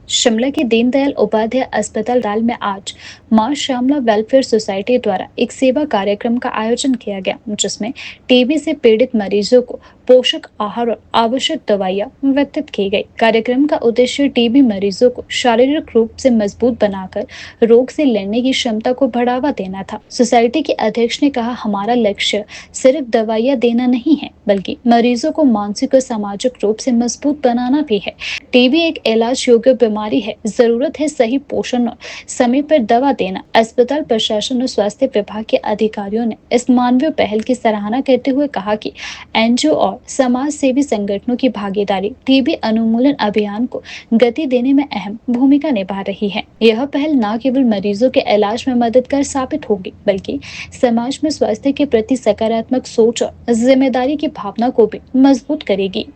शिमला के दीनदयाल उपाध्याय अस्पताल में आज मां श्यामला वेलफेयर सोसाइटी द्वारा एक सेवा कार्यक्रम का आयोजन किया गया, जिसमें टीबी से पीड़ित मरीजों को पोषक आहार और आवश्यक दवाइयां वितरित की गई। कार्यक्रम का उद्देश्य टीबी मरीजों को शारीरिक रूप से मजबूत बनाकर रोग से लड़ने की क्षमता को बढ़ावा देना था। सोसाइटी के अध्यक्ष ने कहा, हमारा लक्ष्य सिर्फ दवाइयां देना नहीं है, बल्कि मरीजों को मानसिक और सामाजिक रूप से मजबूत बनाना भी है। टीबी एक इलाज योग्य बीमारी है, जरूरत है सही पोषण और समय पर दवा देना। अस्पताल प्रशासन और स्वास्थ्य विभाग के अधिकारियों ने इस मानवीय पहल की सराहना करते हुए कहा कि एनजीओ और समाज सेवी संगठनों की भागीदारी टीबी उन्मूलन अभियान को गति देने में अहम भूमिका निभा रही है। यह पहल न केवल मरीजों के इलाज में मददगार साबित होगी, बल्कि समाज में स्वास्थ्य के प्रति सकारात्मक सोच और जिम्मेदारी की भावना को भी मजबूत करेगी।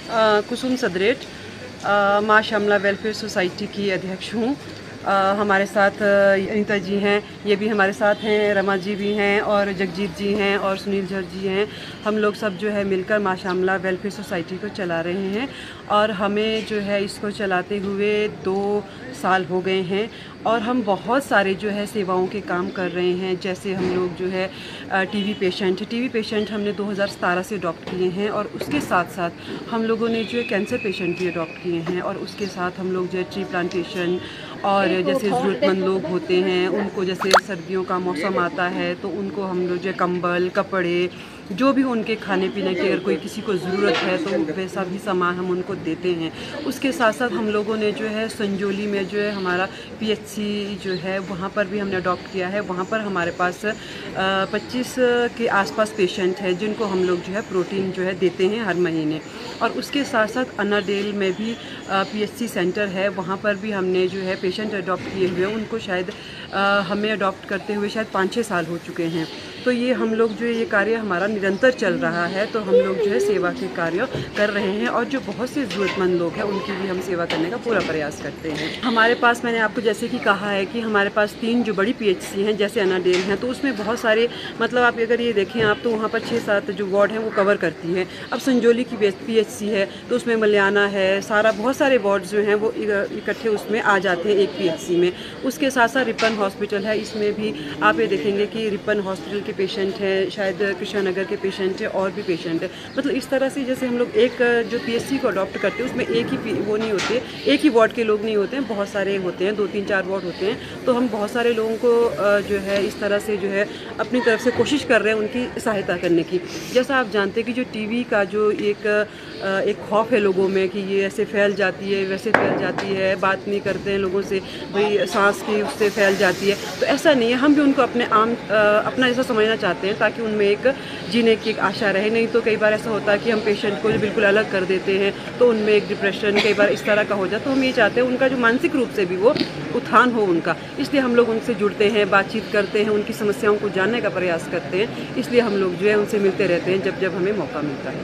कुसुम सदरेट, माँ श्यामला वेलफेयर सोसाइटी की अध्यक्ष हूँ। हमारे साथ अनीता जी हैं, ये भी हमारे साथ हैं, रमा जी भी हैं और जगजीत जी हैं और सुनील झर जी हैं। हम लोग सब जो है मिलकर माँ श्यामला वेलफेयर सोसाइटी को चला रहे हैं और हमें जो है इसको चलाते हुए 2 साल हो गए हैं और हम बहुत सारे जो है सेवाओं के काम कर रहे हैं। जैसे हम लोग जो है टीबी पेशेंट हमने 2017 से अडॉप्ट किए हैं और उसके साथ साथ हम लोगों ने जो है कैंसर पेशेंट भी अडॉप्ट किए हैं और उसके साथ हम लोग जो है ट्री प्लांटेशन और जैसे ज़रूरतमंद लोग होते हैं उनको, जैसे सर्दियों का मौसम आता है तो उनको हम लोग जो कंबल, कपड़े, जो भी उनके खाने पीने की अगर कोई किसी को ज़रूरत है तो वैसा भी सामान हम उनको देते हैं। उसके साथ साथ हम लोगों ने जो है संजोली में जो है हमारा पीएचसी जो है वहाँ पर भी हमने अडॉप्ट किया है। वहाँ पर हमारे पास 25 के आसपास पेशेंट हैं जिनको हम लोग जो है प्रोटीन जो है देते हैं हर महीने। और उसके साथ साथ अनाडेल में भी पीएचसी सेंटर है, वहाँ पर भी हमने जो है पेशेंट अडॉप्ट किए हुए हैं। उनको शायद हमें अडॉप्ट करते हुए शायद 5-6 साल हो चुके हैं। तो ये हम लोग जो ये कार्य हमारा निरंतर चल रहा है, तो हम लोग जो है सेवा के कार्य कर रहे हैं और जो बहुत से ज़रूरतमंद लोग हैं उनकी भी हम सेवा करने का पूरा प्रयास करते हैं। हमारे पास, मैंने आपको जैसे कि कहा है कि हमारे पास 3 जो बड़ी पीएचसी हैं जैसे अनाडेल हैं, तो उसमें बहुत सारे, मतलब आप अगर ये देखें आप तो वहाँ पर 6-7 जो वार्ड हैं वो कवर करती हैं। अब संजोली की पीएचसी है तो उसमें मलियाना है, सारा बहुत सारे वार्ड जो हैं वो इकट्ठे उसमें आ जाते हैं एक पीएचसी में। उसके साथ साथ रिपन हॉस्पिटल है, इसमें भी आप ये देखेंगे कि रिपन हॉस्पिटल के पेशेंट हैं, शायद कृष्णा नगर के पेशेंट हैं और भी पेशेंट हैं। मतलब इस तरह से जैसे हम लोग एक जो पीएचसी को अडॉप्ट करते हैं उसमें एक ही वो नहीं होते, एक ही वार्ड के लोग नहीं होते हैं, बहुत सारे होते हैं, 2-3-4 वार्ड होते हैं। तो हम बहुत सारे लोगों को जो है इस तरह से जो है अपनी तरफ से कोशिश कर रहे हैं उनकी सहायता करने की। जैसा आप जानते हैं कि जो टीबी का जो एक खौफ है लोगों में कि ये ऐसे फैल जाती है, वैसे फैल जाती है, बात नहीं करते हैं लोगों से, भाई सांस की उससे फैल जाती है। तो ऐसा नहीं है, हम भी उनको अपना जैसा समझना चाहते हैं ताकि उनमें एक जीने की एक आशा रहे। नहीं तो कई बार ऐसा होता है कि हम पेशेंट को जो बिल्कुल अलग कर देते हैं तो उनमें एक डिप्रेशन कई बार इस तरह का हो जाए। तो हम ये चाहते हैं उनका जो मानसिक रूप से भी वो उत्थान हो उनका, इसलिए हम लोग उनसे जुड़ते हैं, बातचीत करते हैं, उनकी समस्याओं को जानने का प्रयास करते हैं। इसलिए हम लोग जो है उनसे मिलते रहते हैं जब जब हमें मौका मिलता है।